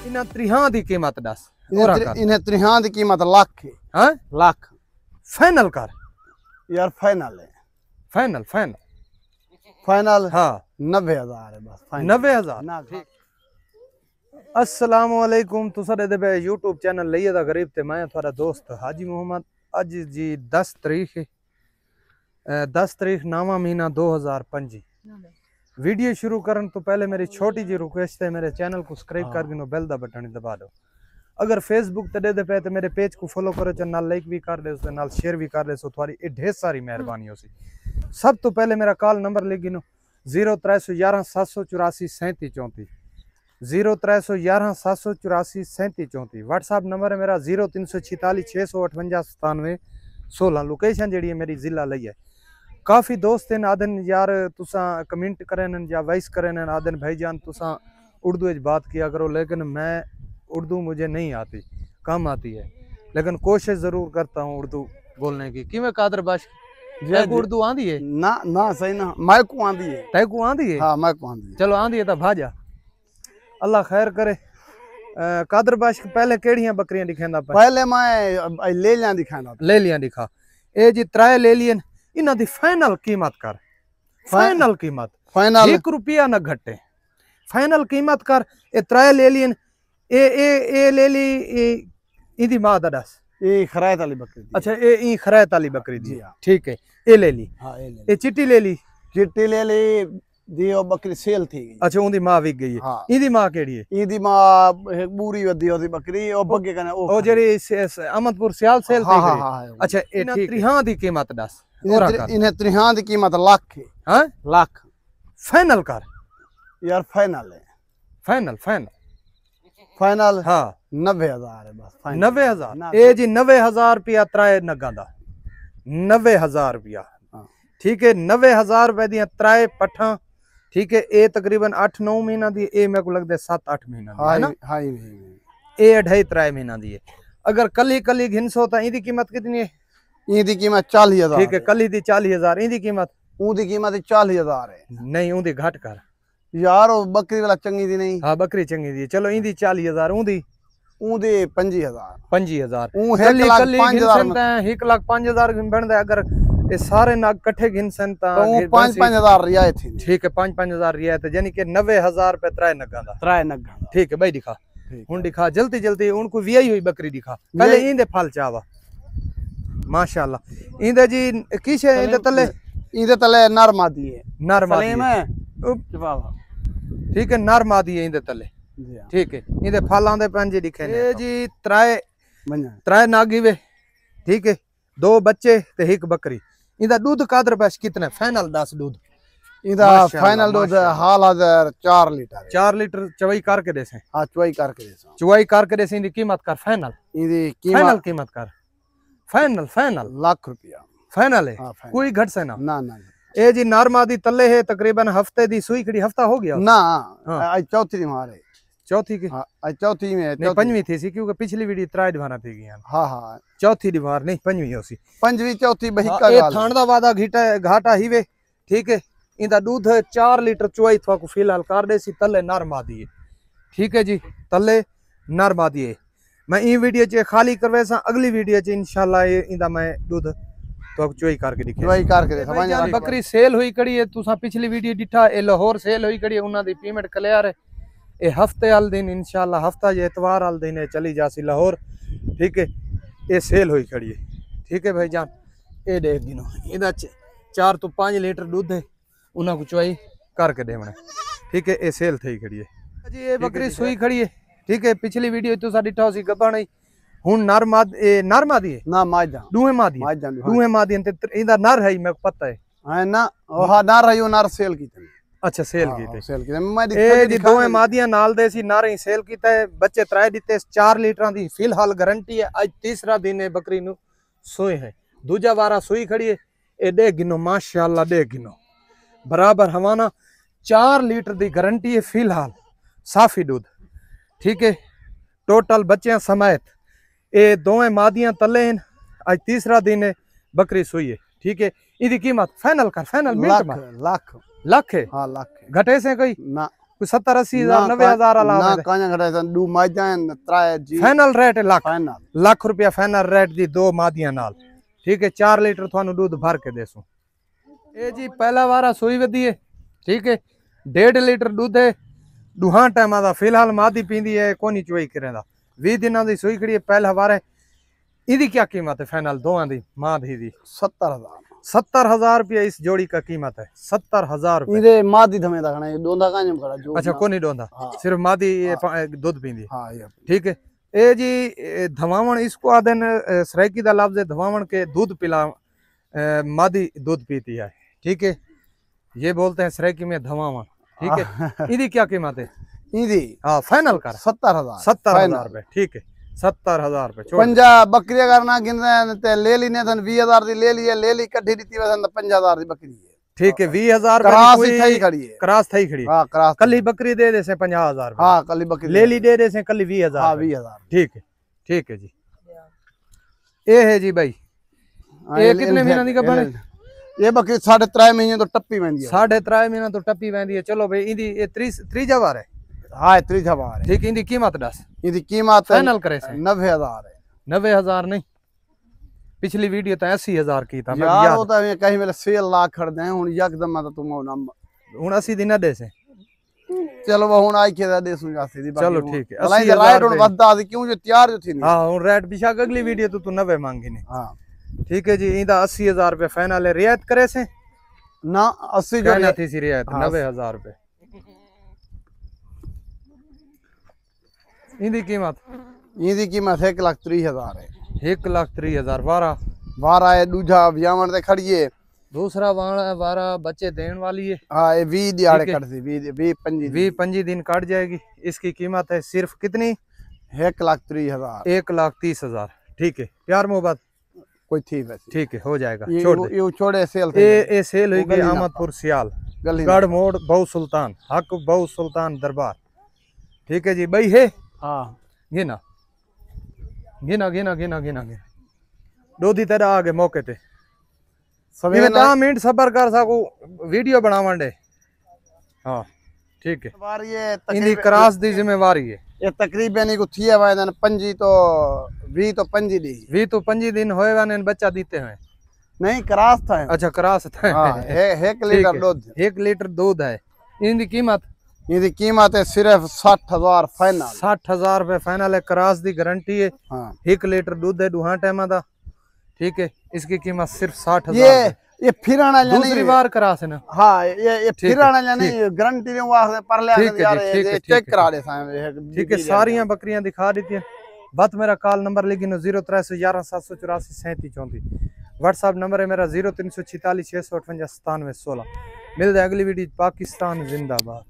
इन्हां त्रिहां दी कीमत दस। इन्हें त्रिहां दी कीमत लाख है। हां लाख फाइनल कर यार, फाइनल है। फाइनल फाइनल फाइनल हाँ 90,000 है बस। 90,000 ठीक। अस्सलाम वालेकुम, तुसा दे पे यूट्यूब चैनल लइए दा गरीब ते मैं थोड़ा दोस्त हाजी मोहम्मद। अज जी 10 तारीख है, 10 तारीख 9वां महीना 2025। वीडियो शुरू करने तो पहले मेरी छोटी जी रिक्वेस्ट है, मेरे चैनल को सब्सक्राइब कर गिनो, बेल दा बटन दबा दो। अगर फेसबुक ते दे पे तो मेरे पेज को फॉलो करो, चल नाल लाइक भी कर दे, उसके नाल शेयर भी कर दे, सो तुम्हारी ये ढेर सारी मेहरबानी हो सी। सब तो पहले मेरा कॉल नंबर लिख गिनो 0311 784 3734 0311 784 3734। व्हाट्सअप नंबर है मेरा 0346 658 97 16। लोकेशन जी है मेरी जिला लई है। काफ़ी दोस्त हैं आदन यार तुसा कमेंट करें या वॉइस करें आदन भाईजान तुसा उर्दू बात किया करो, लेकिन मैं उर्दू मुझे नहीं आती, कम आती है, लेकिन कोशिश ज़रूर करता हूँ उर्दू बोलने की। कि मैं कादर बाश उर्दू आंदी है ना ना सही ना, मैं को आंदी है, तय को आंदी है। हाँ मैं को आंदी है। चलो आंदी है तो भाजा, अल्लाह खैर करे। कादर बाश पहले केड़ियां बकरियां दिखांदा पे? पहले मैं ले लिया दिखांदा, ले लिया दिखा। ए जी त्राए ले लियन, इन्हां दी फाइनल कीमत कर, फाइनल कीमत फाइनल 1 रुपया न घटे, फाइनल कीमत कर। ए त्राए ले लियन, ए ले ली इदी मां दा दस। ये खरायत वाली बकरी दी। अच्छा ए ई खरायत वाली बकरी दी, हाँ। ठीक है ए ले ली। हाँ ये ले ए चिट्टी ले ली, चिट्टी ले ली दी, वो बकरी सेल थी गई। अच्छा उंदी मां विक गई है। हाँ। इदी मां केड़ी है? ईदी मां बूरी वदी ओदी बकरी, ओ बग्गे कने ओ जेरी अहमदपुर सियाल सेल थी। हाँ हाँ। अच्छा ए ठीक त्रिहां दी कीमत दस। इन्हें त्रिहां दी कीमत लाख है। हां लाख फाइनल कर यार, फाइनल है। फाइनल फाइनल फाइनल हाँ 90,000 है बस। 90,000 ए जी 90,000 रुपया त्राए नगा दा, 90,000 रुपया ठीक है। 90,000 रुपए दियां त्राए पठा, ठीक है। ए तकरीबन 8-9 महीना दी, ए मेरे को लगदा 7-8 महीना दी है ना। हां ए 2.5-3 महीना दी है। अगर कली कली घिनसो तो इदी कीमत कितनी है? ईदी कीमत 40,000 ठीक है, कली दी 40,000, इदी कीमत ऊदी कीमत 40,000 है। नहीं ऊदी घट कर यार, वो बकरी वाला चंगी दी नहीं। हाँ बकरी चंगी दी, चलो इंदी 40,000, ऊदी 25,000 25,000। ऊ कली 1,05,000 1,05,000 बनदा। अगर ये सारे नाग कट्ठे घिनसन ता 5,000 रियायत थी। ठीक है 5,000 रियायत, यानी कि 90,000 रुपए त्राए नगा दा। त्राए नगा, ठीक है भाई दिखा हुन दिखा जल्दी जल्दी उनको वियाई हुई बकरी दिखा। पहले इंदे फल चावा माशाल्लाह। इंदे जी किसे इंदे तले नर मादी है। नर मादी में ठीक है, नर मादी है इंदे तले। ठीक है, इंदे फल आंदे पंजे दिखे ने। ए जी त्राए नागी वे, ठीक है। 2 बच्चे ते 1 बकरी। इंदा दूध कादर पैस कितना फाइनल 10 दूध? इंदा फाइनल दूध हाल 4 लीटर। 4 लीटर चवाई करके देसे। हां चवाई करके देसे, चवाई करके देसे। इंदी कीमत कर फाइनल, इंदी फाइनल कीमत कर फाइनल। फाइनल लाख रुपया फाइनल है। हाँ, कोई घट से ना ना। ए जी नारमा दी तले है तकरीबन हफ्ते दी सुई खड़ी, हफ्ता हो गया ना। हाँ। आज चौथी दिन हमारे, चौथी की आज चौथी में नहीं पंजवी थी सी, क्योंकि पिछली वीडियो 3 दीवाना थी गई। हाँ हाँ चौथी दीवार नहीं पंजवी हो सी, पंजवी चौथी बहिका ए थान दा वादा घाटा ही वे। ठीक है, इंदा दूध 4 लीटर चुवाई थवा को फिलहाल कर दे सी। तले नरमा दी है, ठीक है जी, तले नरमा दी है। मैं ई वीडियो च खाली करवे सा, अगली वीडियो च इंशाल्लाह इंदा मैं दूध तो चुवाई करके दिखे। चुवाई करके दे। बकरी सेल हुई कड़ी है, तुसा पिछली वीडियो दिठा ए लाहौर सेल हुई कड़ी है, उन्हां दी पेमेंट क्लियर है। ए हफ्ते वाल दिन इंशाल्लाह, हफ्ता या इतवार वाल दिन चली जासी लाहौर। ठीक है, ये सेल हुई खड़ी है। ठीक है भाईजान, ए देख गिनो इदा 4 तो 5 लीटर दूध है, उन्हां को चुवाई करके देवना। ठीक है, ये सेल थई खड़ी है जी। ये बकरी सुई खड़ी है, ठीक है। पिछली वीडियो तुसा दिठा सी गबाणी, हुन नर मादी है ना मादा दूहे मादी दूहे मादी ते इंदा नर है, मेरे को पता है ना। ओहा नर है, यो नर सेल की थी। अच्छा सेल की थे, सेल की मैं ए जी दोए मादियां नाल दे सी, नर ही सेल कीता है। बच्चे 3 दिते, 4 लीटर दी फिलहाल गारंटी है। आज तीसरा दिन है बकरी नु सोए है, दूजा वारा सोई खड़ी है। ए दे गिनो माशाल्लाह, दे गिनो बराबर हवाना 4 लीटर दी गारंटी है फिलहाल, साफी दूध। ठीक है, टोटल बच्चे समेत ये दोवें मादियां तले हैं। आज तीसरा दिन है बकरी सोई है। ठीक है, इदी कीमत फाइनल कर, फाइनल लाख लाख लाख है। हाँ लाख घटे से कोई ना, कोई 70-80 हजार 90 हजार ना अलावा कांजा घटा दू माजां त्राए जी फाइनल रेट है लाख फाइनल लाख रुपया फाइनल रेट दी 2 मादियां नाल ठीक है 4 लीटर थानू दूध भर के देसू ये जी पहला वारा सोई वधी है ठीक है 1.5 लीटर दूध है दुहा टाइम दा फिलहाल मादी पींदी है कोनी चोई करेंदा 20 दिनां दी सोई खड़ी है पहला वारा इदी क्या कीमत है फाइनल दोवां दी मां दी 70,000 70,000 रुपया इस जोड़ी का कीमत है 70,000 रुपया इदे मादी धमे दा खणा दोंदा कांजम खड़ा जो अच्छा कोनी डोंदा हाँ। सिर्फ मादी ये दूध पींदी है हां ये ठीक है ए जी धवावण इसको आदन सराइकी दा लफ्ज है धवावण के दूध पिला मादी दूध पीती है ठीक है ये बोलते हैं सराइकी में धवावण ठीक है इदी क्या कीमत है इदी हाँ फाइनल कर 70,000 70,000 रुपए ठीक है 70,000 रुपए छोड़ पंजा बकरी अगर ना गिनदे ते ले ली ने थन 20,000 दी ले ली कड्ढी दी वसन 50,000 दी बकरी है ठीक है 20,000 क्रास ही थई खड़ी है क्रास थई खड़ी हां क्रास कली बकरी दे दे से 50,000 हां कली बकरी ले ली दे दे से कली 20,000 हां 20,000 ठीक है जी ये है जी भाई ये कितने महीना दी कबन ये बकरी 3.5 महीने तो टप्पी वेंदी है 3.5 महीना तो टप्पी वेंदी है चलो भाई इंदी ये त्रीजा वार है हां 30,000 है ठीक इंदी कीमत दस इदी कीमत फाइनल करे से 90,000 है 90,000 नहीं पिछली वीडियो तो 80,000 की था यार वो तो कहीं मेरे 6 लाख खड़ दे हुन एकदम तो तुम नाम हुन 80 दिन दे से चलो वो हुन आई के दे सुन जासी दी चलो ठीक है भलाई दे राइट हुन वदा दी क्यों जो तैयार जो थी हां हुन रेट बिशाक अगली वीडियो तो तू 90 मांगी ने हां ठीक है जी इंदा 80,000 रुपए फाइनल है रियायत करे से ना 80 जो कहना थी सी रियायत हाँ। 90,000 रुपए इंदी कीमत इदी कीमत 1,30,000 है 1,30,000 वारा वारा है दूजा व्यावण ते खड़ी है दूसरा वारा बच्चे देने वाली है हां ये 20 दिहाड़े ठीक है। कट सी 20 20-25 दिन कट जाएगी इसकी कीमत है सिर्फ कितनी 1,30,000 1,30,000 ठीक है प्यार मोहब्बत कोई थी वैसे ठीक है हो जाएगा छोड़ दे ये छोड़े सेल थे ये सेल हुई वो गली ना अहमदपुर सियाल गली गढ़ मोड़ बहु सुल्तान हक बहु सुल्तान दरबार ठीक है जी भाई है हां गिना गिना गिना गिना गिना गिना दोधी तेरा आ गए मौके ते सवेरे 10 मिनट सबर कर सकू वीडियो बनावन दे हाँ ठीक है बार ये इनकी क्रास दी जिम्मेवारी है ये तकरीबन को थी है वायदन 25 तो 20 तो 25 दी 20 तो 25 दिन होए वाने बच्चा दीते हैं नहीं क्रास था अच्छा क्रास था हां 1 लीटर दूध 1 लीटर दूध है इनकी कीमत इनकी कीमत है सिर्फ 60,000 फाइनल 60,000 रुपए फाइनल है क्रास दी गारंटी है हां 1 लीटर दूध है दुहा टाइम दा ठीक है इसकी कीमत सिर्फ 60,000 ये फिराना दूसरी बार क्रास है ना हां ये फिराना नहीं गारंटी ने वास्ते पर ले यार ये चेक करा दे ठीक है सारियां बकरियां दिखा देती हैं बात मेरा कॉल नंबर लिखिनो 0311 784 37 34 व्हाट्सएप नंबर है मेरा 0346 658 97 16 मिलते हैं अगली वीडियो पाकिस्तान जिंदाबाद।